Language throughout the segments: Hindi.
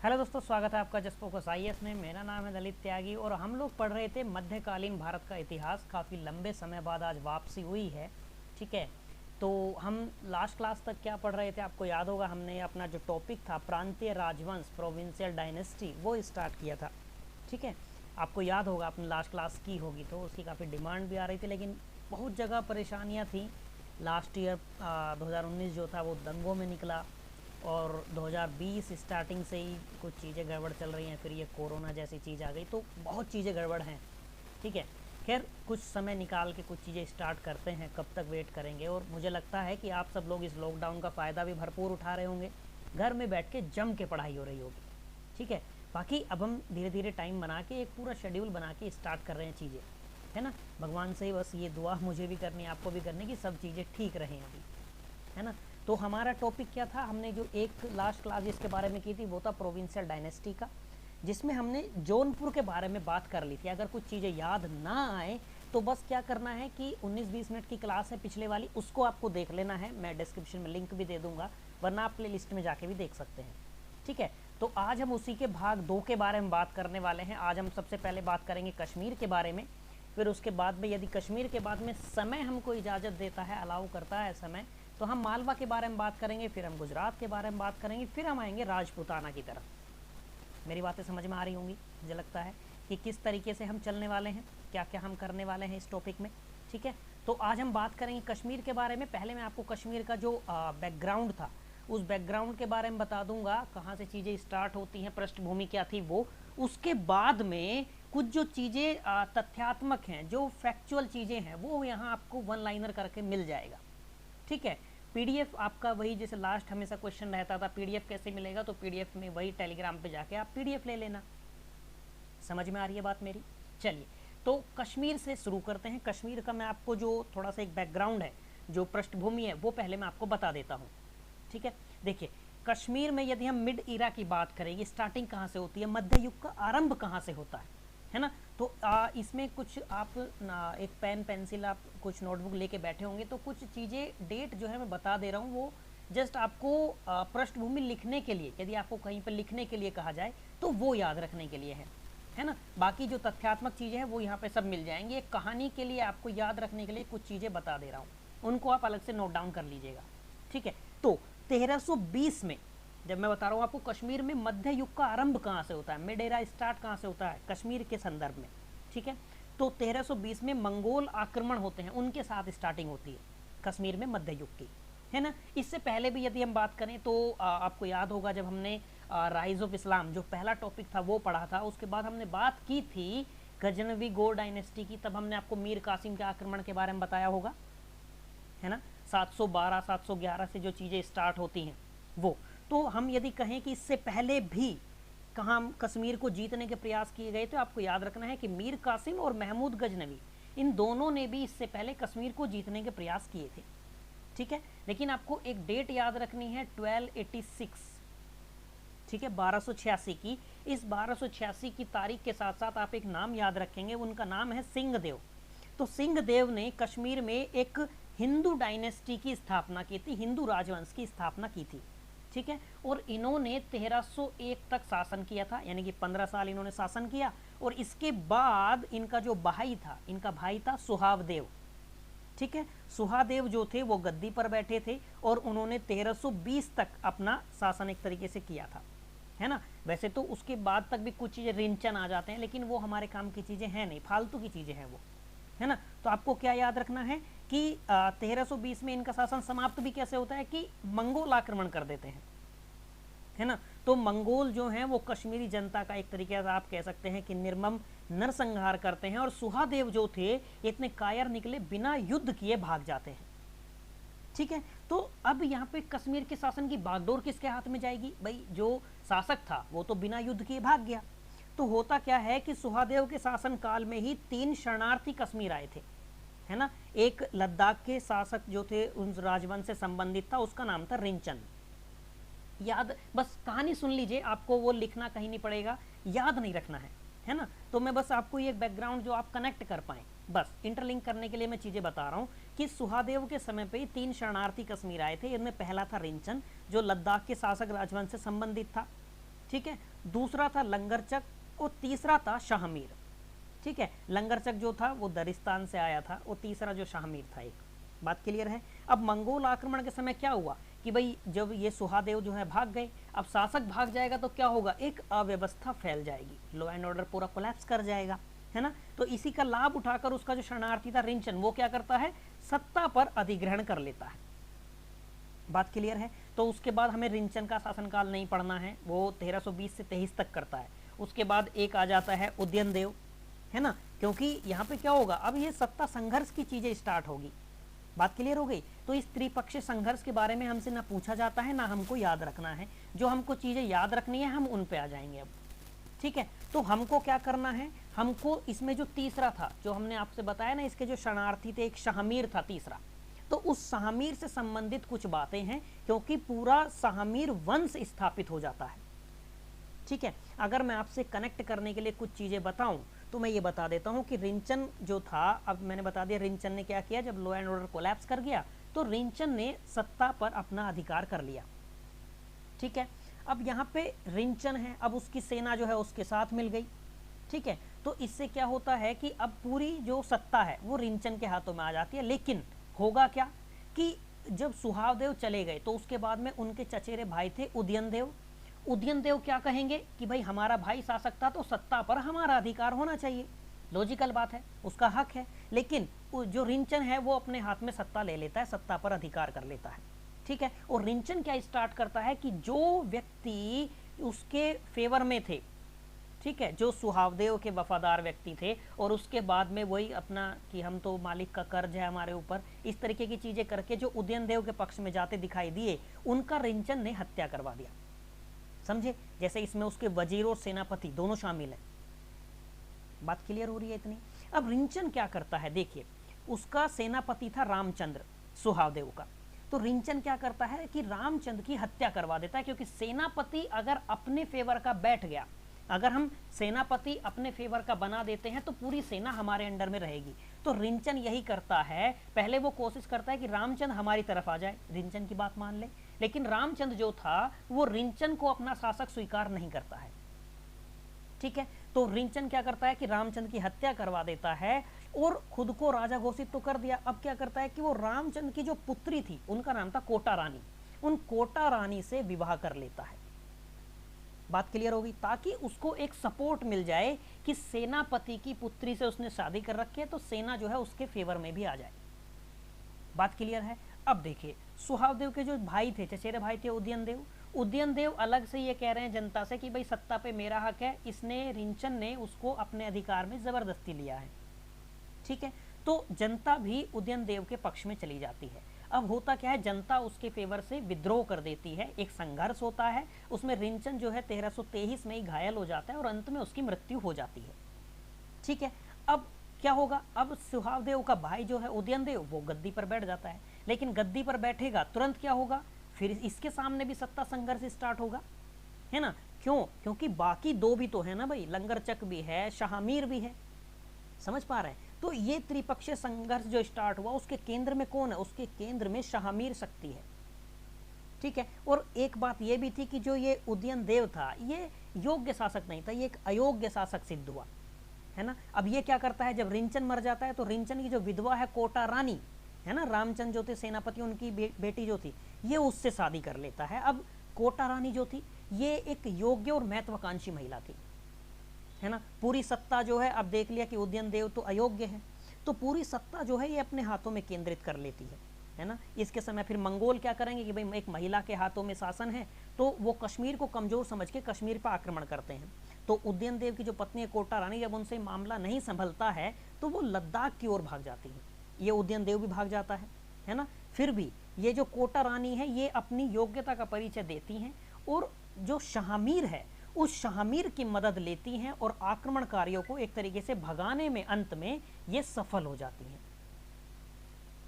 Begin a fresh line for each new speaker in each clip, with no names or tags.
हेलो दोस्तों, स्वागत है आपका जस्ट फोकस आईएएस में। मेरा नाम है दलित त्यागी और हम लोग पढ़ रहे थे मध्यकालीन भारत का इतिहास। काफ़ी लंबे समय बाद आज वापसी हुई है। ठीक है, तो हम लास्ट क्लास तक क्या पढ़ रहे थे आपको याद होगा। हमने अपना जो टॉपिक था प्रांतीय राजवंश, प्रोविंशियल डायनेस्टी, वो स्टार्ट किया था। ठीक है, आपको याद होगा, आपने लास्ट क्लास की होगी तो उसकी काफ़ी डिमांड भी आ रही थी, लेकिन बहुत जगह परेशानियाँ थी। लास्ट ईयर 2019 जो था वो दंगों में निकला और 2020 स्टार्टिंग से ही कुछ चीज़ें गड़बड़ चल रही हैं। फिर ये कोरोना जैसी चीज़ आ गई तो बहुत चीज़ें गड़बड़ हैं। ठीक है, खैर कुछ समय निकाल के कुछ चीज़ें स्टार्ट करते हैं, कब तक वेट करेंगे। और मुझे लगता है कि आप सब लोग इस लॉकडाउन का फ़ायदा भी भरपूर उठा रहे होंगे, घर में बैठ के जम के पढ़ाई हो रही होगी। ठीक है, बाकी अब हम धीरे धीरे टाइम बना के एक पूरा शेड्यूल बना के स्टार्ट कर रहे हैं चीज़ें, है ना। भगवान से बस ये दुआ मुझे भी करनी, आपको भी करनी कि सब चीज़ें ठीक रहें अभी, है ना। तो हमारा टॉपिक क्या था, हमने जो एक लास्ट क्लास जिसके बारे में की थी वो था प्रोविंशियल डायनेस्टी का, जिसमें हमने जौनपुर के बारे में बात कर ली थी। अगर कुछ चीज़ें याद ना आए तो बस क्या करना है कि 19-20 मिनट की क्लास है पिछले वाली, उसको आपको देख लेना है। मैं डिस्क्रिप्शन में लिंक भी दे दूंगा, वरना आप प्ले लिस्ट में जाके भी देख सकते हैं। ठीक है, तो आज हम उसी के भाग 2 के बारे में बात करने वाले हैं। आज हम सबसे पहले बात करेंगे कश्मीर के बारे में, फिर उसके बाद में यदि कश्मीर के बाद में समय हमको इजाज़त देता है, अलाउ करता है समय, तो हम मालवा के बारे में बात करेंगे, फिर हम गुजरात के बारे में बात करेंगे, फिर हम आएंगे राजपूताना की तरफ। मेरी बातें समझ में आ रही होंगी, मुझे लगता है कि किस तरीके से हम चलने वाले हैं, क्या क्या हम करने वाले हैं इस टॉपिक में। ठीक है, तो आज हम बात करेंगे कश्मीर के बारे में। पहले मैं आपको कश्मीर का जो बैकग्राउंड था उस बैकग्राउंड के बारे में बता दूंगा, कहाँ से चीज़ें स्टार्ट होती हैं, पृष्ठभूमि क्या थी वो। उसके बाद में कुछ जो चीज़ें तथ्यात्मक हैं, जो फैक्चुअल चीज़ें हैं, वो यहाँ आपको वन लाइनर करके मिल जाएगा। ठीक है, पीडीएफ आपका वही, जैसे लास्ट हमेशा क्वेश्चन रहता था पीडीएफ कैसे मिलेगा, तो पीडीएफ में वही टेलीग्राम पे जाके आप पीडीएफ ले लेना। समझ में आ रही है बात मेरी। चलिए, तो कश्मीर से शुरू करते हैं। कश्मीर का मैं आपको जो थोड़ा सा एक बैकग्राउंड है, जो पृष्ठभूमि है, वो पहले मैं आपको बता देता हूँ। ठीक है, देखिए कश्मीर में यदि हम मिड ईरा की बात करेंगे, स्टार्टिंग कहाँ से होती है, मध्य युग का आरंभ कहाँ से होता है ना। तो इसमें कुछ आप एक पेन पेंसिल, आप कुछ नोटबुक लेके बैठे होंगे, तो कुछ चीज़ें डेट जो है मैं बता दे रहा हूँ, वो जस्ट आपको पृष्ठभूमि लिखने के लिए, यदि आपको कहीं पर लिखने के लिए कहा जाए तो वो याद रखने के लिए है ना। बाकी जो तथ्यात्मक चीज़ें हैं वो यहाँ पे सब मिल जाएंगी। एक कहानी के लिए आपको याद रखने के लिए कुछ चीज़ें बता दे रहा हूँ, उनको आप अलग से नोट डाउन कर लीजिएगा। ठीक है, तो 1320 में, जब मैं बता रहा हूँ आपको कश्मीर में मध्य युग का आरंभ कहाँ से होता है, मिड एरा स्टार्ट कहाँ से होता है कश्मीर के संदर्भ में। ठीक है, तो 1320 में मंगोल आक्रमण होते हैं, उनके साथ स्टार्टिंग होती है कश्मीर में मध्य युग की, है ना। इससे पहले भी यदि हम बात करें तो आपको याद होगा जब हमने राइज ऑफ इस्लाम जो पहला टॉपिक था वो पढ़ा था, उसके बाद हमने बात की थी गजनवी गौर डायनेस्टी की। तब हमने आपको मीर कासिम के आक्रमण के बारे में बताया होगा, है ना। 712 711 से जो चीज़ें स्टार्ट होती हैं वो। तो हम यदि कहें कि इससे पहले भी कहाँ कश्मीर को जीतने के प्रयास किए गए, तो आपको याद रखना है कि मीर कासिम और महमूद गजनवी, इन दोनों ने भी इससे पहले कश्मीर को जीतने के प्रयास किए थे। ठीक है, लेकिन आपको एक डेट याद रखनी है 1286, ठीक है, 1286 की। इस 1286 की तारीख के साथ साथ आप एक नाम याद रखेंगे, उनका नाम है सिंहदेव। तो सिंहदेव ने कश्मीर में एक हिंदू डायनेस्टी की स्थापना की थी, हिंदू राजवंश की स्थापना की थी। ठीक है, और इन्होंने 1301 तक शासन किया था, यानी कि 15 साल इन्होंने शासन किया। और इसके बाद इनका जो भाई था, इनका भाई था सुहावदेव। ठीक है, सुहादेव जो थे वो गद्दी पर बैठे थे और उन्होंने 1320 तक अपना शासन एक तरीके से किया था, है ना। वैसे तो उसके बाद तक भी कुछ चीज़ें रिंचन आ जाते हैं, लेकिन वो हमारे काम की चीज़ें हैं नहीं, फालतू की चीज़ें हैं वो, है ना। तो आपको क्या याद रखना है कि 1320 में इनका शासन समाप्त भी कैसे होता है कि मंगोल आक्रमण कर देते हैं, है ना। तो मंगोल जो हैं वो कश्मीरी जनता का एक तरीके से आप कह सकते हैं कि निर्मम नरसंहार करते हैं। और सुहादेव जो थे इतने कायर निकले, बिना युद्ध किए भाग जाते हैं। ठीक है, तो अब यहाँ पे कश्मीर के शासन की बागडोर किसके हाथ में जाएगी, भाई जो शासक था वो तो बिना युद्ध किए भाग गया। तो होता क्या है कि सुहादेव के शासन काल में ही 3 शरणार्थी कश्मीर आए थे, है ना। एक लद्दाख के शासक जो थे उन राजवंश से संबंधित था, उसका नाम था रिंचन। याद, बस कहानी सुन लीजिए, आपको वो लिखना कहीं नहीं पड़ेगा, याद नहीं रखना है ना। तो मैं बस आपको ये बैकग्राउंड जो आप कनेक्ट कर पाएँ, बस इंटरलिंक करने के लिए मैं चीज़ें बता रहा हूँ कि सुहादेव के समय पे 3 शरणार्थी कश्मीर आए थे। इनमें पहला था रिंचन, जो लद्दाख के शासक राजवंश से संबंधित था। ठीक है, दूसरा था लंगरचक और तीसरा था शाहमीर। ठीक है, लंगरचक जो था वो दरिस्तान से आया था और तीसरा जो शाहमीर था एक। बात क्लियर है। अब मंगोल आक्रमण के समय क्या हुआ कि भाई जब ये सुहादेव जो है भाग गए, अब शासक भाग जाएगा तो क्या होगा, एक अव्यवस्था फैल जाएगी, लॉ एंड ऑर्डर पूरा कोलैप्स कर जाएगा, है ना। तो इसी का लाभ उठाकर उसका जो शरणार्थी था रिंचन, वो क्या करता है, सत्ता पर अधिग्रहण कर लेता है। बात क्लियर है। तो उसके बाद हमें रिंचन का शासनकाल नहीं पढ़ना है, वो 1320 से 23 तक करता है। उसके बाद एक आ जाता है उदयन देव, है ना, क्योंकि यहाँ पे क्या होगा, अब ये सत्ता संघर्ष की चीजें स्टार्ट होगी। बात क्लियर हो गई। तो इस त्रिपक्षीय संघर्ष के बारे में हमसे ना पूछा जाता है ना हमको याद रखना है, जो हमको चीजें याद रखनी है हम उन पे आ जाएंगे अब। ठीक है, तो हमको क्या करना है, हमको इसमें जो तीसरा था जो हमने आपसे बताया ना, इसके जो शरणार्थी थे, एक शाहमीर था तीसरा, तो उस शाहमीर से संबंधित कुछ बातें हैं, क्योंकि पूरा शाहमीर वंश स्थापित हो जाता है। ठीक है, अगर मैं आपसे कनेक्ट करने के लिए कुछ चीजें बताऊं तो मैं ये बता देता हूं कि रिंचन जो था, अब मैंने बता दिया रिंचन ने क्या किया, जब लॉ एंड ऑर्डर कोलैप्स कर गया तो रिंचन ने सत्ता पर अपना अधिकार कर लिया। ठीक है, अब यहाँ पे रिंचन है, अब उसकी सेना जो है उसके साथ मिल गई। ठीक है, तो इससे क्या होता है कि अब पूरी जो सत्ता है वो रिंचन के हाथों में आ जाती है। लेकिन होगा क्या कि जब सुहावदेव चले गए तो उसके बाद में उनके चचेरे भाई थे उदयन देव। उदयन देव क्या कहेंगे कि भाई हमारा भाई शासक था तो सत्ता पर हमारा अधिकार होना चाहिए, लॉजिकल बात है, उसका हक है। लेकिन जो रिंचन है वो अपने हाथ में सत्ता ले लेता है, सत्ता पर अधिकार कर लेता है। ठीक है, और रिंचन क्या स्टार्ट करता है कि जो व्यक्ति उसके फेवर में थे, ठीक है, जो सुहावदेव के वफादार व्यक्ति थे, और उसके बाद में वही अपना कि हम तो मालिक का कर्ज है हमारे ऊपर, इस तरीके की चीजें करके जो उदयन देव के पक्ष में जाते दिखाई दिए, उनका रिंचन ने हत्या करवा दिया। समझे, जैसे इसमें उसके वजीर और सेनापति दोनों शामिल हैं। बात क्लियर हो रही है इतनी। अब रिंचन क्या करता है, देखिए उसका सेनापति था रामचंद्र सुहावदेव का, तो रिंचन क्या करता है कि रामचंद्र की हत्या करवा देता है, क्योंकि सेनापति अगर अपने फेवर का बैठ गया, अगर हम सेनापति अपने फेवर का बना देते हैं तो पूरी सेना हमारे अंडर में रहेगी। तो रिंचन यही करता है, पहले वो कोशिश करता है कि रामचंद्र हमारी तरफ आ जाए, रिंचन की बात मान ले, लेकिन रामचंद्र जो था वो रिंचन को अपना शासक स्वीकार नहीं करता है। ठीक है, तो रिंचन क्या करता है कि रामचंद्र की हत्या करवा देता है और खुद को राजा घोषित तो कर दिया। अब क्या करता है कि वो रामचंद्र की जो पुत्री थी, उनका नाम था कोटा रानी, उन कोटा रानी से विवाह कर लेता है। बात क्लियर होगी, ताकि उसको एक सपोर्ट मिल जाए कि सेनापति की पुत्री से उसने शादी कर रखी है, तो सेना जो है उसके फेवर में भी आ जाए। बात क्लियर है। अब देखिए सुहावदेव के जो भाई थे, चचेरे भाई थे उदयन देव अलग से ये कह रहे हैं जनता से कि भाई सत्ता पे मेरा हक है, इसने रिंचन ने उसको अपने अधिकार में जबरदस्ती लिया है। ठीक है, तो जनता भी उदयन देव के पक्ष में चली जाती है। अब होता क्या है, जनता उसके फेवर से विद्रोह कर देती है, एक संघर्ष होता है, उसमें रिंचन जो है 1323 में ही घायल हो जाता है और अंत में उसकी मृत्यु हो जाती है। ठीक है, अब क्या होगा, अब सुहावदेव का भाई जो है उदयन देव वो गद्दी पर बैठ जाता है, लेकिन गद्दी पर बैठेगा तुरंत क्या होगा, फिर इसके सामने भी सत्ता संघर्ष स्टार्ट होगा, है ना। क्यों, क्योंकि बाकी दो भी तो है ना भाई, लंगरचक भी है, शाहमीर भी है, समझ पा रहे हैं। तो ये त्रिपक्षीय संघर्ष जो स्टार्ट हुआ उसके केंद्र में कौन है, उसके केंद्र में शाहमीर शक्ति है। ठीक है, और एक बात ये भी थी कि जो ये उदयन देव था ये योग्य शासक नहीं था, ये एक अयोग्य शासक सिद्ध हुआ, है ना। अब ये क्या करता है, जब रिंचन मर जाता है तो रिंचन की जो विधवा है कोटा रानी, है ना, रामचंद्र जो थे सेनापति, उनकी बेटी जो थी, ये उससे शादी कर लेता है। अब कोटा रानी जो थी ये एक योग्य और महत्वाकांक्षी महिला थी, है ना। पूरी सत्ता जो है, अब देख लिया कि उदयन देव तो अयोग्य है, तो पूरी सत्ता जो है ये अपने हाथों में केंद्रित कर लेती है ना। इसके समय फिर मंगोल क्या करेंगे कि भाई एक महिला के हाथों में शासन है, तो वो कश्मीर को कमजोर समझ के कश्मीर पर आक्रमण करते हैं। तो उदयन देव की जो पत्नी है कोटा रानी, जब उनसे मामला नहीं संभलता है तो वो लद्दाख की ओर भाग जाती है, ये उदयन देव भी भाग जाता है ना। फिर भी ये जो कोटा रानी है ये अपनी योग्यता का परिचय देती हैं और जो शाहमीर है उस शाहमीर की मदद लेती हैं और आक्रमणकारियों को एक तरीके से भगाने में अंत में ये सफल हो जाती हैं।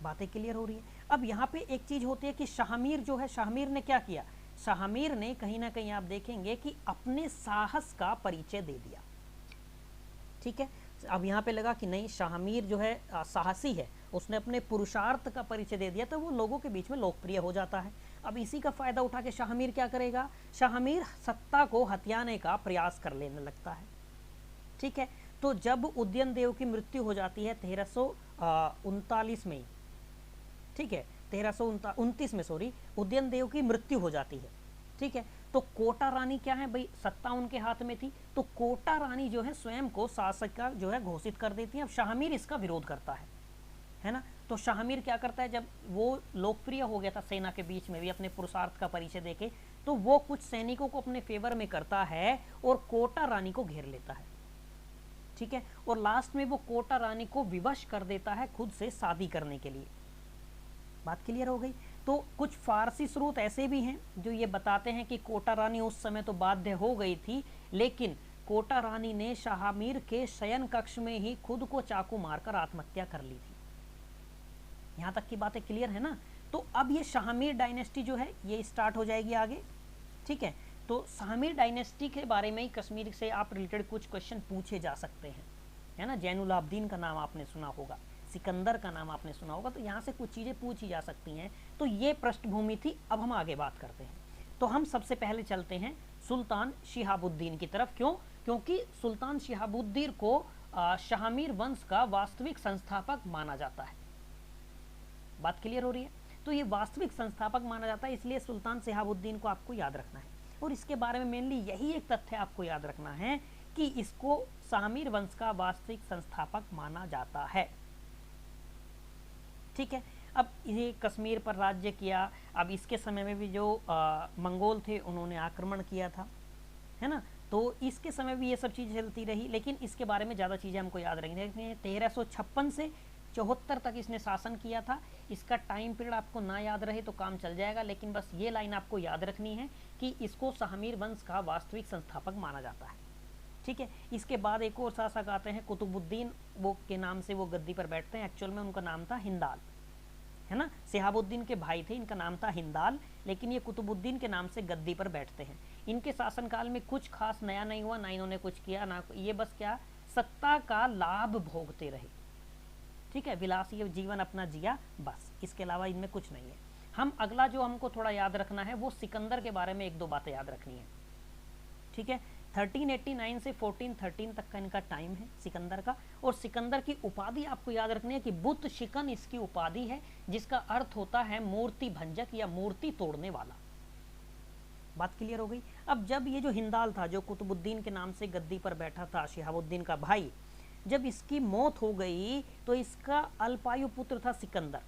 बातें क्लियर हो रही है। अब यहाँ पे एक चीज होती है कि शाहमीर जो है, शाहमीर ने क्या किया, शाहमीर ने कहीं ना कहीं आप देखेंगे कि अपने साहस का परिचय दे दिया। ठीक है, अब यहाँ पे लगा कि नहीं शाहमीर जो है साहसी है, उसने अपने पुरुषार्थ का परिचय दे दिया, तो वो लोगों के बीच में लोकप्रिय हो जाता है। अब इसी का फायदा उठा के शाहमीर क्या करेगा, शाहमीर सत्ता को हथियाने का प्रयास कर लेने लगता है। ठीक है, तो जब उदयन देव की मृत्यु हो जाती है 1339 में, ठीक है 1329 में सॉरी, उदयन देव की मृत्यु हो जाती है। ठीक है, तो कोटा रानी क्या है भाई, सत्ता उनके हाथ में थी, तो कोटा रानी जो है स्वयं को शासक का जो है घोषित कर देती है। अब शाहमीर इसका विरोध करता है ना। तो शाहमीर क्या करता है, जब वो लोकप्रिय हो गया था सेना के बीच में भी अपने पुरुषार्थ का परिचय देके, तो वो कुछ सैनिकों को अपने फेवर में करता है और कोटा रानी को घेर लेता है। ठीक है, और लास्ट में वो कोटा रानी को विवश कर देता है खुद से शादी करने के लिए। बात क्लियर हो गई। तो कुछ फारसी स्रोत ऐसे भी हैं जो ये बताते हैं कि कोटा रानी उस समय तो बाध्य हो गई थी, लेकिन कोटा रानी ने शाहमीर के शयन कक्ष में ही खुद को चाकू मारकर आत्महत्या कर ली थी। यहां तक की बातें क्लियर है ना। तो अब ये शाहमीर डायनेस्टी जो है ये स्टार्ट हो जाएगी आगे। ठीक है, तो शाहमीर डायनेस्टी के बारे में ही कश्मीर से आप रिलेटेड कुछ क्वेश्चन पूछे जा सकते हैं, है ना। जैनुल आबदीन का नाम आपने सुना होगा, सिकंदर का नाम आपने सुना होगा, तो यहाँ से कुछ चीज़ें पूछी जा सकती हैं। तो ये पृष्ठभूमि थी। अब हम आगे बात करते हैं। तो हम सबसे पहले चलते हैं सुल्तान शिहाबुद्दीन की तरफ। क्यों? क्योंकि सुल्तान शिहाबुद्दीन को शाहमीर वंश का वास्तविक संस्थापक माना जाता है। बात क्लियर हो रही है। तो ये वास्तविक संस्थापक माना जाता है, इसलिए सुल्तान शिहाबुद्दीन को आपको याद रखना है। और इसके बारे में मेनली यही एक तथ्य आपको याद रखना है कि इसको शाहमीर वंश का वास्तविक संस्थापक माना जाता है। ठीक है, अब ये कश्मीर पर राज्य किया। अब इसके समय में भी जो मंगोल थे उन्होंने आक्रमण किया था, है ना। तो इसके समय भी ये सब चीज़ें चलती रही, लेकिन इसके बारे में ज़्यादा चीज़ें हमको याद रखनी। 1356 से 74 तक इसने शासन किया था। इसका टाइम पीरियड आपको ना याद रहे तो काम चल जाएगा, लेकिन बस ये लाइन आपको याद रखनी है कि इसको शाहमीर वंश का वास्तविक संस्थापक माना जाता है। ठीक है, इसके बाद एक और शासक आते हैं कुतुबुद्दीन, वो के नाम से वो गद्दी पर बैठते हैं। एक्चुअल में उनका नाम था हिंदाल, है ना। शिहाबुद्दीन के भाई थे, इनका नाम था हिंदाल, लेकिन ये कुतुबुद्दीन के नाम से गद्दी पर बैठते हैं। इनके शासनकाल में कुछ खास नया नहीं हुआ, ना इन्होंने कुछ किया, ना ये बस क्या सत्ता का लाभ भोगते रहे। ठीक है, विलासी जीवन अपना जिया, बस इसके अलावा इनमें कुछ नहीं है। हम अगला जो हमको थोड़ा याद रखना है वो सिकंदर के बारे में एक दो बातें याद रखनी है। ठीक है, 1389 से 1413 तक का इनका टाइम है सिकंदर का। और सिकंदर की उपाधि आपको याद रखनी है कि बुत शिकन इसकी उपाधि है, जिसका अर्थ होता है मूर्ति भंजक या मूर्ति तोड़ने वाला। बात क्लियर हो गई। अब जब ये जो हिंदाल था, जो कुतुबुद्दीन के नाम से गद्दी पर बैठा था, शिहाबुद्दीन का भाई, जब इसकी मौत हो गई तो इसका अल्पायु पुत्र था सिकंदर,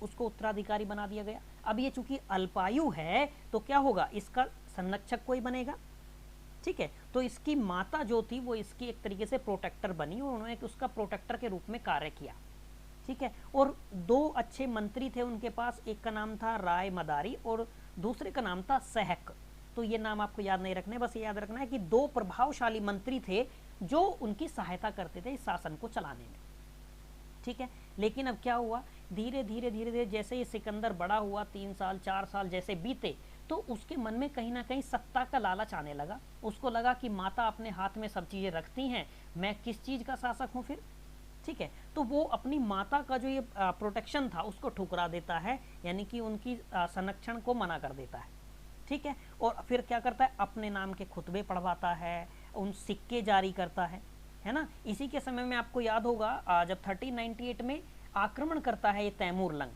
उसको उत्तराधिकारी बना दिया गया। अब ये चूंकि अल्पायु है तो क्या होगा, इसका संरक्षक कोई बनेगा। ठीक है, तो इसकी माता जो थी वो इसकी एक तरीके से प्रोटेक्टर बनी और उन्होंने उसका प्रोटेक्टर के रूप में कार्य किया। ठीक है, और दो अच्छे मंत्री थे उनके पास, एक का नाम था राय मदारी और दूसरे का नाम था सहक। तो ये नाम आपको याद नहीं रखने, बस ये याद रखना है कि दो प्रभावशाली मंत्री थे जो उनकी सहायता करते थे इस शासन को चलाने में। ठीक है, लेकिन अब क्या हुआ, धीरे धीरे जैसे ये सिकंदर बड़ा हुआ, 3 साल 4 साल जैसे बीते, तो उसके मन में कहीं ना कहीं सत्ता का लालच आने लगा। उसको लगा कि माता अपने हाथ में सब चीज़ें रखती हैं, मैं किस चीज़ का शासक हूँ फिर। ठीक है, तो वो अपनी माता का जो ये प्रोटेक्शन था उसको ठुकरा देता है, यानी कि उनकी संरक्षण को मना कर देता है। ठीक है, और फिर क्या करता है, अपने नाम के खुतबे पढ़वाता है, उन सिक्के जारी करता है ना। इसी के समय में आपको याद होगा जब 1398 में आक्रमण करता है ये तैमूर लंग,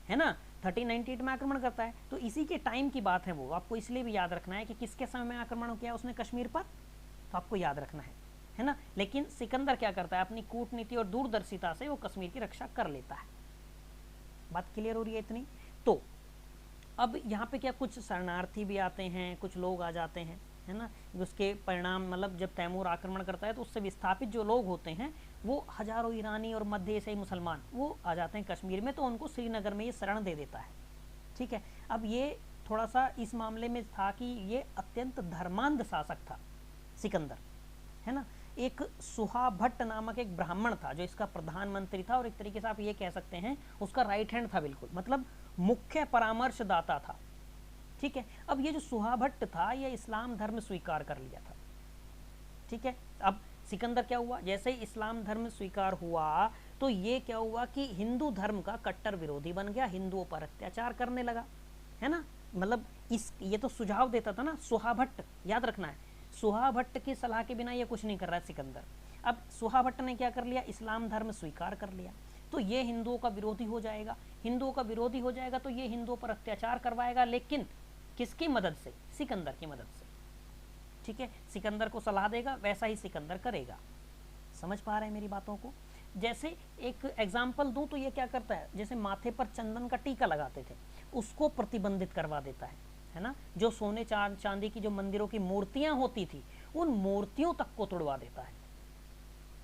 है ना, 1398 में आक्रमण करता है, तो इसी के टाइम की बात है वो। आपको इसलिए भी याद रखना है कि किसके समय में आक्रमण किया उसने कश्मीर पर, तो आपको याद रखना है ना। लेकिन सिकंदर क्या करता है, अपनी कूटनीति और दूरदर्शिता से वो कश्मीर की रक्षा कर लेता है। बात क्लियर हो रही है इतनी। तो अब यहाँ पे क्या कुछ शरणार्थी भी आते हैं, कुछ लोग आ जाते हैं, है ना। उसके परिणाम मतलब जब तैमूर आक्रमण करता है तो उससे विस्थापित जो लोग होते हैं वो हजारों ईरानी और मध्य एशियाई मुसलमान वो आ जाते हैं कश्मीर में, तो उनको श्रीनगर में ये शरण दे देता है। ठीक है, अब ये थोड़ा सा इस मामले में था कि ये अत्यंत धर्मांध शासक था सिकंदर, है ना। एक सुहा भट्ट नामक एक ब्राह्मण था जो इसका प्रधानमंत्री था, और एक तरीके से आप ये कह सकते हैं उसका राइट हैंड था, बिल्कुल मतलब मुख्य परामर्शदाता था। ठीक है, अब ये जो सुहा भट्ट था ये इस्लाम धर्म स्वीकार कर लिया था। ठीक है, अब सिकंदर क्या हुआ, जैसे ही इस्लाम धर्म स्वीकार हुआ तो ये क्या हुआ कि हिंदू धर्म का कट्टर विरोधी बन गया, हिंदुओं पर अत्याचार करने लगा, है ना। मतलब ये तो सुझाव देता था ना, सुहा भट्ट, याद रखना है, सुहा भट्ट की सलाह के बिना ये कुछ नहीं कर रहा है सिकंदर। अब सुहा भट्ट ने क्या कर लिया, इस्लाम धर्म स्वीकार कर लिया, तो ये हिंदुओं का विरोधी हो जाएगा। हिंदुओं का विरोधी हो जाएगा तो ये हिंदुओं पर अत्याचार करवाएगा, लेकिन किसकी मदद से, सिकंदर की मदद से। ठीक है, सिकंदर को सलाह देगा, वैसा ही सिकंदर करेगा। समझ पा रहे हैं मेरी बातों को। जैसे एक एग्जाम्पल दूं तो ये क्या करता है, जैसे माथे पर चंदन का टीका लगाते थे, उसको प्रतिबंधित करवा देता है ना। जो सोने चांदी की जो मंदिरों की मूर्तियां होती थी, उन मूर्तियों तक को तोड़वा देता है।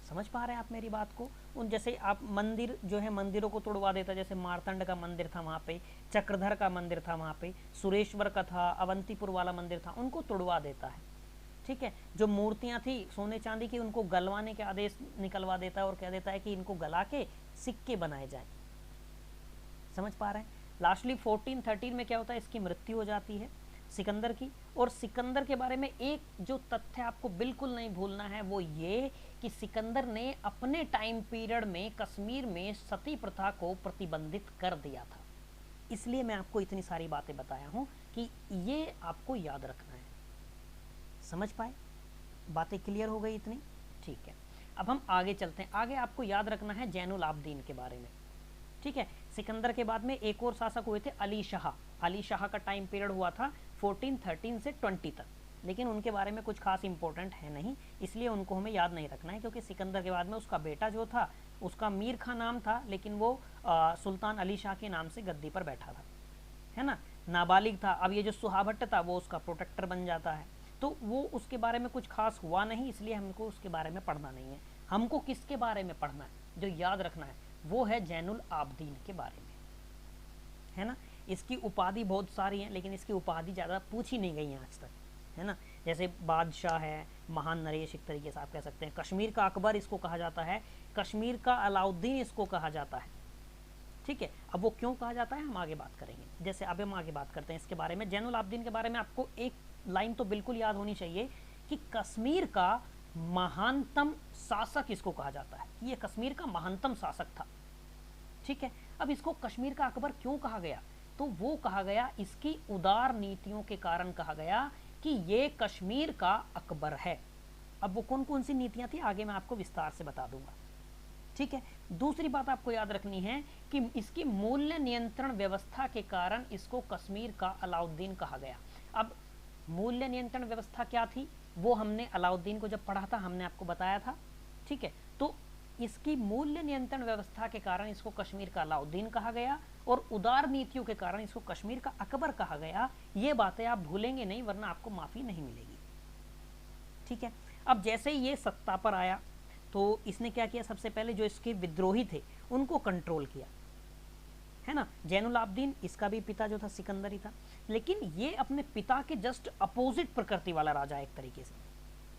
समझ पा रहे हैं आप मेरी बात को। उन जैसे आप मंदिर जो है, मंदिरों को तोड़वा देता है, जैसे मारतंड का मंदिर था वहाँ पे, चक्रधर का मंदिर था वहाँ पे, सुरेश्वर का था, अवंतीपुर वाला मंदिर था, उनको तोड़वा देता है। ठीक है, जो मूर्तियां थी सोने चांदी की, उनको गलवाने के आदेश निकलवा देता है और कह देता है कि इनको गला के सिक्के बनाए जाएं। समझ पा रहे हैं। लास्टली 1413 में क्या होता है, इसकी मृत्यु हो जाती है सिकंदर की। और सिकंदर के बारे में एक जो तथ्य आपको बिल्कुल नहीं भूलना है, वो ये कि सिकंदर ने अपने टाइम पीरियड में कश्मीर में सती प्रथा को प्रतिबंधित कर दिया था। इसलिए मैं आपको इतनी सारी बातें बताया हूं कि ये आपको याद रखना है। समझ पाए, बातें क्लियर हो गई इतनी? ठीक है, अब हम आगे चलते हैं। आगे आपको याद रखना है जैनुल आबदीन के बारे में। ठीक है, सिकंदर के बाद में एक और शासक हुए थे, अली शाह। अली शाह का टाइम पीरियड हुआ था 1413 से 20 तक, लेकिन उनके बारे में कुछ खास इंपॉर्टेंट है नहीं, इसलिए उनको हमें याद नहीं रखना है, क्योंकि सिकंदर के बाद में उसका बेटा जो था, उसका मीर खां नाम था, लेकिन वो सुल्तान अली शाह के नाम से गद्दी पर बैठा था, है ना, नाबालिग था। अब ये जो सुहा भट्ट था वो उसका प्रोटेक्टर बन जाता है, तो वो उसके बारे में कुछ खास हुआ नहीं, इसलिए हमको उसके बारे में पढ़ना नहीं है। हमको किसके बारे में पढ़ना है, जो याद रखना है, वो है जैनुल आबदीन के बारे में, है ना। इसकी उपाधि बहुत सारी हैं, लेकिन इसकी उपाधि ज़्यादा पूछी नहीं गई है आज तक, है ना। जैसे बादशाह है, महान नरेश, एक तरीके से आप कह सकते हैं। कश्मीर का अकबर इसको कहा जाता है, कश्मीर का अलाउद्दीन इसको कहा जाता है। ठीक है, अब वो क्यों कहा जाता है हम आगे बात करेंगे। जैसे अब हम आगे बात करते हैं इसके बारे में। जैनुल आबदीन के बारे में आपको एक लाइन तो बिल्कुल याद होनी चाहिए कि कश्मीर का महानतम शासक इसको कहा जाता है, ये कश्मीर का महानतम शासक था। ठीक है, अब इसको कश्मीर का अकबर क्यों कहा गया, तो वो कहा गया इसकी उदार नीतियों के कारण कहा गया कि ये कश्मीर का अकबर है। अब वो कौन कौन सी नीतियां थी आगे मैं आपको विस्तार से बता दूंगा। ठीक है, दूसरी बात आपको याद रखनी है कि इसकी मूल्य नियंत्रण व्यवस्था के कारण इसको कश्मीर का अलाउद्दीन कहा गया। अब मूल्य नियंत्रण व्यवस्था क्या थी, वो हमने अलाउद्दीन को जब पढ़ा था हमने आपको बताया था। ठीक है, तो इसकी मूल्य नियंत्रण व्यवस्था के कारण इसको कश्मीर का अलाउद्दीन कहा गया, और उदार नीतियों के कारण इसको कश्मीर का अकबर कहा गया। ये बातें आप भूलेंगे नहीं, वरना आपको माफी नहीं मिलेगी। ठीक है, अब जैसे ही ये सत्ता पर आया तो इसने क्या किया, सबसे पहले जो इसके विद्रोही थे उनको कंट्रोल किया, है ना। जैनुल आबदीन, इसका भी पिता जो था सिकंदर ही था, लेकिन ये अपने पिता के जस्ट अपोजिट प्रकृति वाला राजा एक तरीके से,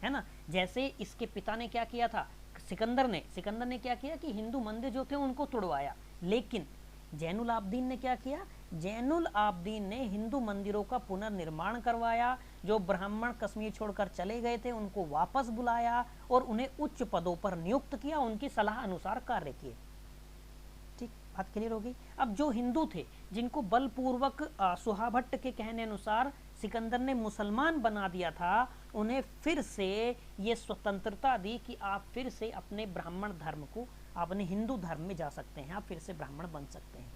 है ना। जैसे इसके पिता ने क्या किया था, सिकंदर ने क्या किया कि हिंदू मंदिर जो थे उनको तोड़वाया, लेकिन जैनुल आबदीन ने क्या किया, जैनुल आबदीन ने हिंदू मंदिरों का पुनर्निर्माण करवाया। जो ब्राह्मण कश्मीर छोड़कर चले गए थे उनको वापस बुलाया और उन्हें उच्च पदों पर नियुक्त किया, उनकी सलाह अनुसार कार्य किए। ठीक, बात क्लियर होगी। अब जो हिंदू थे जिनको बलपूर्वक सुहा भट्ट के कहने अनुसार सिकंदर ने मुसलमान बना दिया था, उन्हें फिर से ये स्वतंत्रता दी कि आप फिर से अपने ब्राह्मण धर्म को, अपने हिंदू धर्म में जा सकते हैं, आप फिर से ब्राह्मण बन सकते हैं।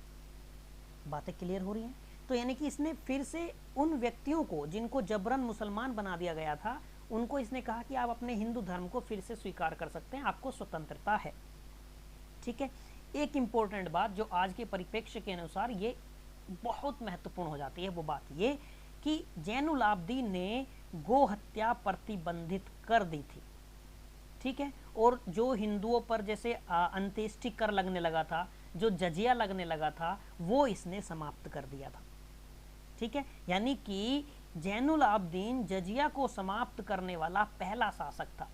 बातें क्लियर हो रही हैं। तो यानी कि इसने फिर से उन व्यक्तियों को जिनको जबरन मुसलमान बना दिया गया था, उनको इसने कहा कि आप अपने हिंदू धर्म को फिर से स्वीकार कर सकते हैं, आपको स्वतंत्रता है। ठीक है, एक इंपॉर्टेंट बात जो आज के परिप्रेक्ष्य के अनुसार ये बहुत महत्वपूर्ण हो जाती है, वो बात ये कि जैनुल आबदीन ने गो हत्या प्रतिबंधित कर दी थी। ठीक है, और जो हिंदुओं पर जैसे अंत्येष्टि कर लगने लगा था, जो जजिया लगने लगा था, वो इसने समाप्त कर दिया था। ठीक है, यानी कि जैनुल आबदीन जजिया को समाप्त करने वाला पहला शासक था।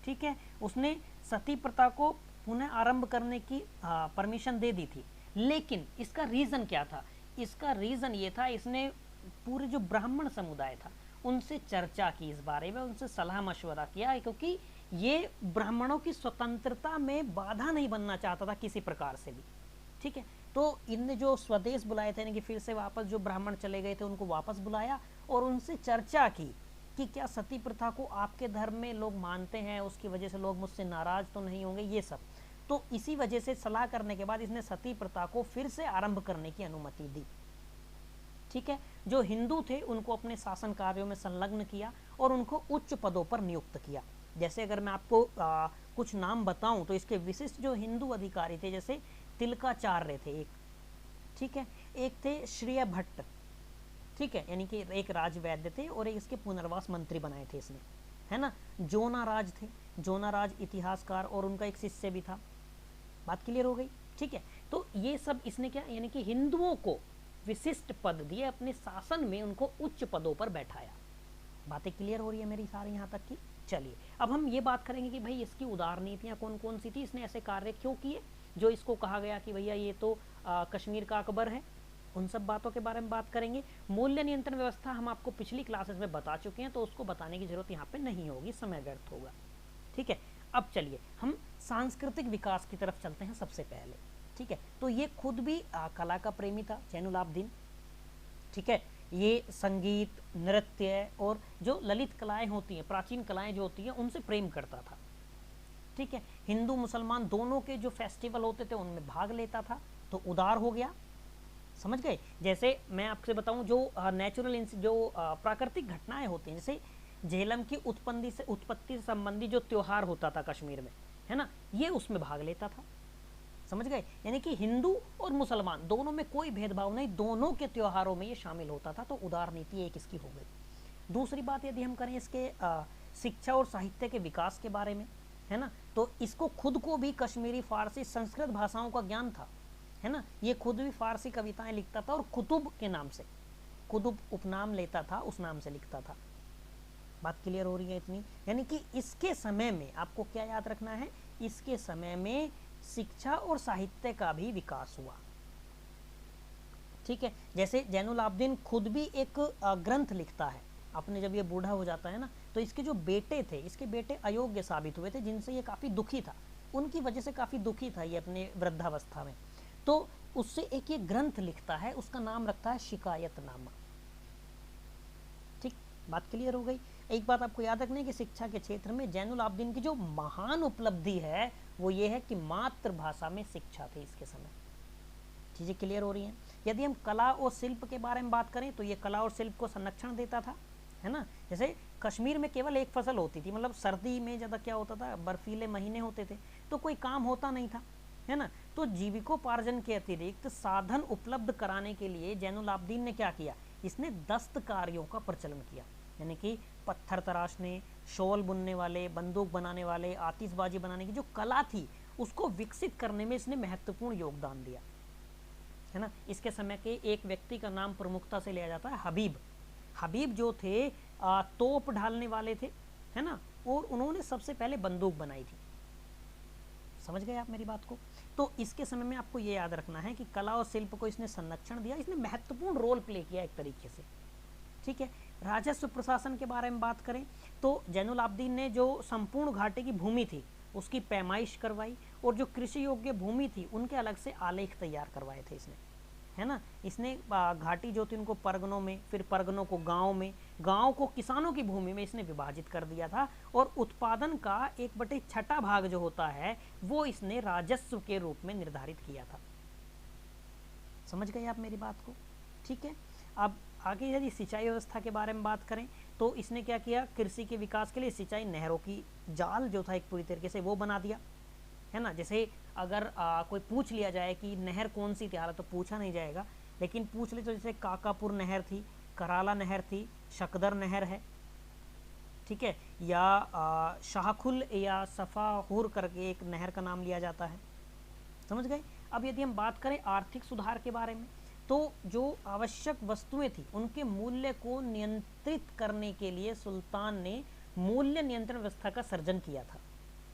ठीक है, उसने सती प्रथा को पुनः आरंभ करने की परमिशन दे दी थी, लेकिन इसका रीजन क्या था, इसका रीजन ये था, इसने पूरे जो ब्राह्मण समुदाय था उनसे चर्चा की इस बारे में, उनसे सलाह मशवरा किया, क्योंकि ये ब्राह्मणों की स्वतंत्रता में बाधा नहीं बनना चाहता था किसी प्रकार से भी। ठीक है, तो इनने जो स्वदेश बुलाए थे, यानी कि फिर से वापस जो ब्राह्मण चले गए थे उनको वापस बुलाया और उनसे चर्चा की कि क्या सती प्रथा को आपके धर्म में लोग मानते हैं, उसकी वजह से लोग मुझसे नाराज तो नहीं होंगे, ये सब। तो इसी वजह से सलाह करने के बाद इसने सती प्रथा को फिर से आरंभ करने की अनुमति दी। ठीक है, जो हिंदू थे उनको अपने शासन कार्यों में संलग्न किया और उनको उच्च पदों पर नियुक्त किया। जैसे अगर मैं आपको कुछ नाम बताऊं तो इसके विशिष्ट जो हिंदू अधिकारी थे, जैसे तिलकाचार्य थे एक, ठीक है, एक थे श्रेय भट्ट, ठीक है, यानी कि एक राजवैद्य थे और एक इसके पुनर्वास मंत्री बनाए थे इसने, है ना। जोनाराज थे, जोनाराज इतिहासकार और उनका एक शिष्य भी था। बात क्लियर हो गई, ठीक है। तो ये सब इसने क्या, यानी कि हिंदुओं को विशिष्ट पद दिए, अपने शासन में उनको उच्च पदों पर बैठाया। बातें क्लियर हो रही है मेरी सारी यहाँ तक की। चलिए अब हम ये बात करेंगे कि भाई इसकी उदार नीतियाँ कौन कौन सी थी, इसने ऐसे कार्य क्यों किए जो इसको कहा गया कि भैया ये तो कश्मीर का अकबर है, उन सब बातों के बारे में बात करेंगे। मूल्य नियंत्रण व्यवस्था हम आपको पिछली क्लासेस में बता चुके हैं, तो उसको बताने की जरूरत यहाँ पे नहीं होगी, समय व्यर्थ होगा, ठीक है। अब चलिए हम सांस्कृतिक विकास की तरफ चलते हैं सबसे पहले, ठीक है। तो ये खुद भी कला का प्रेमी था जैनुलाब्दीन, ठीक है। ये संगीत, नृत्य और जो ललित कलाएं होती हैं, प्राचीन कलाएं जो होती हैं, उनसे प्रेम करता था, ठीक है। हिंदू मुसलमान दोनों के जो फेस्टिवल होते थे उनमें भाग लेता था, तो उदार हो गया, समझ गए। जैसे मैं आपसे बताऊं, जो नेचुरल जो प्राकृतिक घटनाएं होती हैं, जैसे झेलम की उत्पत्ति से संबंधी जो त्योहार होता था कश्मीर में, है ना, ये उसमें भाग लेता था, समझ गए। यानी कि हिंदू और मुसलमान दोनों में कोई भेदभाव नहीं, दोनों के त्योहारों में ये शामिल होता था, तो उदार नीति एक इसकी हो गई। दूसरी बात यदि हम करें इसके शिक्षा और साहित्य के विकास के बारे में, है ना, तो इसको खुद को भी कश्मीरी, फारसी, संस्कृत भाषाओं का ज्ञान था, है ना। ये खुद भी फारसी कविताएं लिखता था और कुतुब के नाम से, कुतुब उपनाम लेता था, उस नाम से लिखता था। बात क्लियर हो रही है इतनी। यानी कि इसके समय में आपको क्या याद रखना है, इसके समय में शिक्षा और साहित्य का भी विकास हुआ, ठीक है। जैसे जैनुलाब्दीन खुद भी एक ग्रंथ लिखता है अपने, जब ये बूढ़ा हो जाता है ना, तो इसके जो बेटे थे, इसके बेटे अयोग्य साबित हुए थे, जिनसे ये काफ़ी दुखी था, उनकी वजह से काफ़ी दुखी था ये अपने वृद्धावस्था में, तो उससे एक ये ग्रंथ लिखता है, उसका नाम रखता है शिकायतनामा, ठीक। बात क्लियर हो गई। एक बात आपको याद रखनी है कि शिक्षा के क्षेत्र में जैनुलाब्दीन की जो महान उपलब्धि है वो ये है कि मातृभाषा में शिक्षा थी इसके समय। चीज़ें क्लियर हो रही हैं। यदि हम कला और शिल्प के बारे में बात करें तो ये कला और शिल्प को संरक्षण देता था, है ना। जैसे कश्मीर में केवल एक फसल होती थी, मतलब सर्दी में ज़्यादा क्या होता था, बर्फीले महीने होते थे, तो कोई काम होता नहीं था, है ना। तो जीविकोपार्जन के अतिरिक्त साधन उपलब्ध कराने के लिए जैनुलाब्दीन ने क्या किया, इसने दस्तकारियों का प्रचलन किया, यानी कि पत्थर तराशने, शॉल बुनने वाले, बंदूक बनाने वाले, आतिशबाजी बनाने की जो कला थी उसको विकसित करने में इसने महत्वपूर्ण योगदान दिया, है ना। इसके समय के एक व्यक्ति का नाम प्रमुखता से लिया जाता है हबीब। हबीब जो थे तोप ढालने वाले थे, है ना, और उन्होंने सबसे पहले बंदूक बनाई थी, समझ गए आप मेरी बात को। तो इसके समय में आपको ये याद रखना है कि कला और शिल्प को इसने संरक्षण दिया, इसने महत्वपूर्ण रोल प्ले किया एक तरीके से, ठीक है। राजस्व प्रशासन के बारे में बात करें तो जैनुलाब्दीन ने जो संपूर्ण घाटी की भूमि थी उसकी पैमाइश करवाई, और जो कृषि योग्य भूमि थी उनके अलग से आलेख तैयार करवाए थे इसने, है ना। इसने घाटी जो थी उनको परगनों में, फिर परगनों को गाँव में, गाँव को किसानों की भूमि में इसने विभाजित कर दिया था, और उत्पादन का 1/6 भाग जो होता है वो इसने राजस्व के रूप में निर्धारित किया था। समझ गए आप मेरी बात को, ठीक है। अब आगे यदि सिंचाई व्यवस्था के बारे में बात करें तो इसने क्या किया, कृषि के विकास के लिए सिंचाई नहरों की जाल जो था एक पूरी तरीके से वो बना दिया, है ना। जैसे अगर कोई पूछ लिया जाए कि नहर कौन सी थी, हालांकि तो पूछा नहीं जाएगा, लेकिन पूछ ले तो जैसे काकापुर नहर थी, कराला नहर थी, शकदर नहर है, ठीक है, या शाहखुल या सफाहुर करके एक नहर का नाम लिया जाता है, समझ गए। अब यदि हम बात करें आर्थिक सुधार के बारे में तो जो आवश्यक वस्तुएं थी उनके मूल्य को नियंत्रित करने के लिए सुल्तान ने मूल्य नियंत्रण व्यवस्था का सर्जन किया था,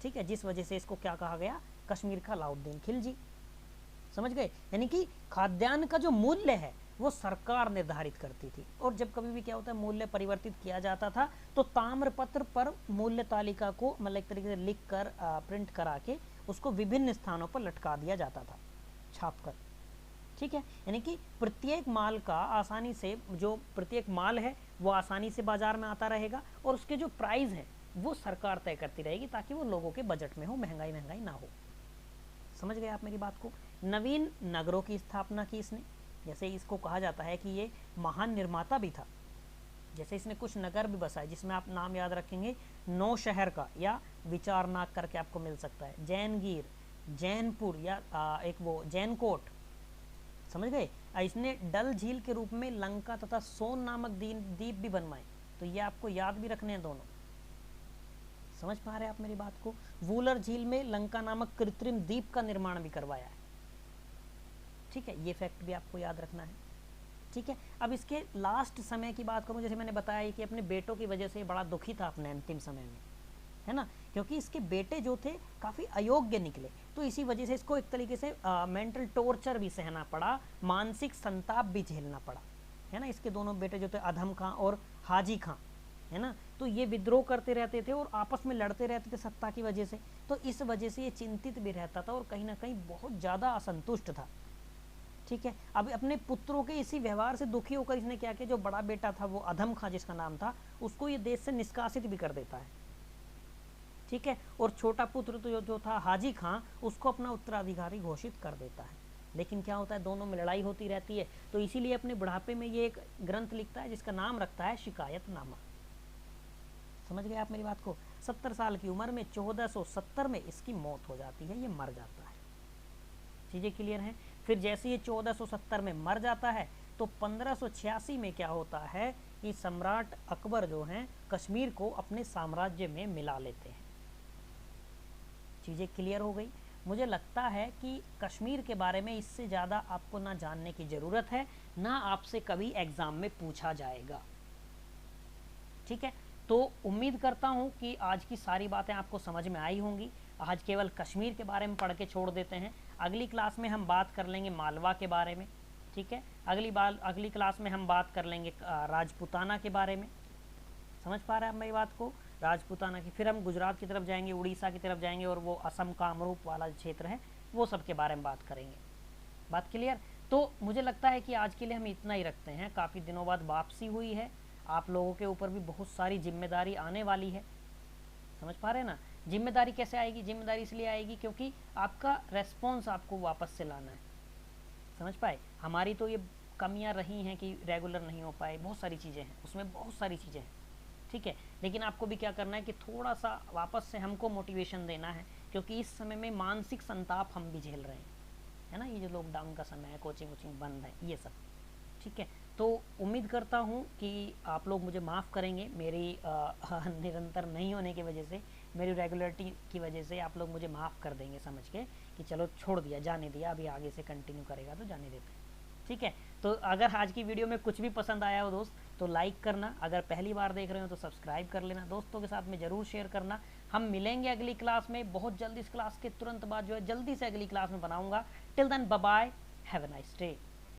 ठीक है, जिस वजह से इसको क्या कहा गया, कश्मीर का अलाउद्दीन खिलजी, समझ गए। यानी कि खाद्यान्न का जो मूल्य है वो सरकार निर्धारित करती थी, और जब कभी भी क्या होता है मूल्य परिवर्तित किया जाता था तो ताम्रपत्र पर मूल्य तालिका को मतलब एक तरीके से लिख कर प्रिंट करा के उसको विभिन्न स्थानों पर लटका दिया जाता था, छाप कर, ठीक है, यानी कि प्रत्येक माल का आसानी से, जो प्रत्येक माल है वो आसानी से बाजार में आता रहेगा और उसके जो प्राइस है वो सरकार तय करती रहेगी ताकि वो लोगों के बजट में हो, महंगाई ना हो। समझ गए आप मेरी बात को। नवीन नगरों की स्थापना की इसने, जैसे इसको कहा जाता है कि ये महान निर्माता भी था। जैसे इसने कुछ नगर भी बसाए जिसमें आप नाम याद रखेंगे नौ शहर का, या विचारनाग करके आपको मिल सकता है, जैनगीर, जैनपुर, या एक वो जैनकोट। समझ गए। इसने डल झील के रूप में लंका तथा सोन नामक द्वीप भी बनवाए, तो ये आपको याद भी रखने हैं दोनों। समझ पा रहे हैं आप मेरी बात को। वूलर झील में लंका नामक कृत्रिम द्वीप का निर्माण भी करवाया है। ठीक है, ये फैक्ट भी आपको याद रखना है। ठीक है, अब इसके लास्ट समय की बात करूं, जैसे मैंने बताया कि अपने बेटों की वजह से बड़ा दुखी था अपने अंतिम समय में, है ना, क्योंकि इसके बेटे जो थे काफ़ी अयोग्य निकले, तो इसी वजह से इसको एक तरीके से मेंटल टॉर्चर भी सहना पड़ा, मानसिक संताप भी झेलना पड़ा, है ना। इसके दोनों बेटे जो थे अधम खां और हाजी खां, है ना, तो ये विद्रोह करते रहते थे और आपस में लड़ते रहते थे सत्ता की वजह से, तो इस वजह से ये चिंतित भी रहता था और कहीं ना कहीं बहुत ज़्यादा असंतुष्ट था। ठीक है, अब अपने पुत्रों के इसी व्यवहार से दुखी होकर इसने क्या किया, जो बड़ा बेटा था वो अधम खां जिसका नाम था, उसको ये देश से निष्कासित भी कर देता है। ठीक है, और छोटा पुत्र तो जो था हाजी खां, उसको अपना उत्तराधिकारी घोषित कर देता है। लेकिन क्या होता है, दोनों में लड़ाई होती रहती है, तो इसीलिए अपने बुढ़ापे में ये एक ग्रंथ लिखता है जिसका नाम रखता है शिकायतनामा। समझ गए आप मेरी बात को। 70 साल की उम्र में 1470 में इसकी मौत हो जाती है, ये मर जाता है। चीज़ें क्लियर हैं। फिर जैसे ये 1470 में मर जाता है तो 1586 में क्या होता है कि सम्राट अकबर जो हैं कश्मीर को अपने साम्राज्य में मिला लेते हैं। चीज़ें क्लियर हो गई। मुझे लगता है कि कश्मीर के बारे में इससे ज़्यादा आपको ना जानने की ज़रूरत है, ना आपसे कभी एग्ज़ाम में पूछा जाएगा। ठीक है, तो उम्मीद करता हूँ कि आज की सारी बातें आपको समझ में आई होंगी। आज केवल कश्मीर के बारे में पढ़ के छोड़ देते हैं। अगली क्लास में हम बात कर लेंगे मालवा के बारे में। ठीक है, अगली क्लास में हम बात कर लेंगे राजपूताना के बारे में। समझ पा रहे हैं आप मेरी बात को, राजपूताना की। फिर हम गुजरात की तरफ जाएंगे, उड़ीसा की तरफ जाएंगे, और वो असम कामरूप वाला क्षेत्र है वो सब के बारे में बात करेंगे। बात क्लियर। तो मुझे लगता है कि आज के लिए हम इतना ही रखते हैं। काफ़ी दिनों बाद वापसी हुई है, आप लोगों के ऊपर भी बहुत सारी जिम्मेदारी आने वाली है। समझ पा रहे हैं ना। जिम्मेदारी कैसे आएगी, जिम्मेदारी इसलिए आएगी क्योंकि आपका रेस्पॉन्स आपको वापस से लाना है। समझ पाए। हमारी तो ये कमियां रही हैं कि रेगुलर नहीं हो पाए, बहुत सारी चीज़ें हैं उसमें, बहुत सारी चीज़ें हैं। ठीक है, लेकिन आपको भी क्या करना है कि थोड़ा सा वापस से हमको मोटिवेशन देना है, क्योंकि इस समय में मानसिक संताप हम भी झेल रहे हैं, है ना। ये जो लॉकडाउन का समय है, कोचिंग वोचिंग बंद है, ये सब। ठीक है, तो उम्मीद करता हूँ कि आप लोग मुझे माफ़ करेंगे मेरी निरंतर नहीं होने की वजह से, मेरी रेगुलरिटी की वजह से आप लोग मुझे माफ़ कर देंगे समझ के कि चलो छोड़ दिया, जाने दिया, अभी आगे से कंटिन्यू करेगा तो जाने देते हैं। ठीक है, तो अगर आज की वीडियो में कुछ भी पसंद आया हो दोस्त तो लाइक करना, अगर पहली बार देख रहे हो तो सब्सक्राइब कर लेना, दोस्तों के साथ में ज़रूर शेयर करना। हम मिलेंगे अगली क्लास में बहुत जल्दी। इस क्लास के तुरंत बाद जो है जल्दी से अगली क्लास में बनाऊंगा। Till then bye bye, have a nice day.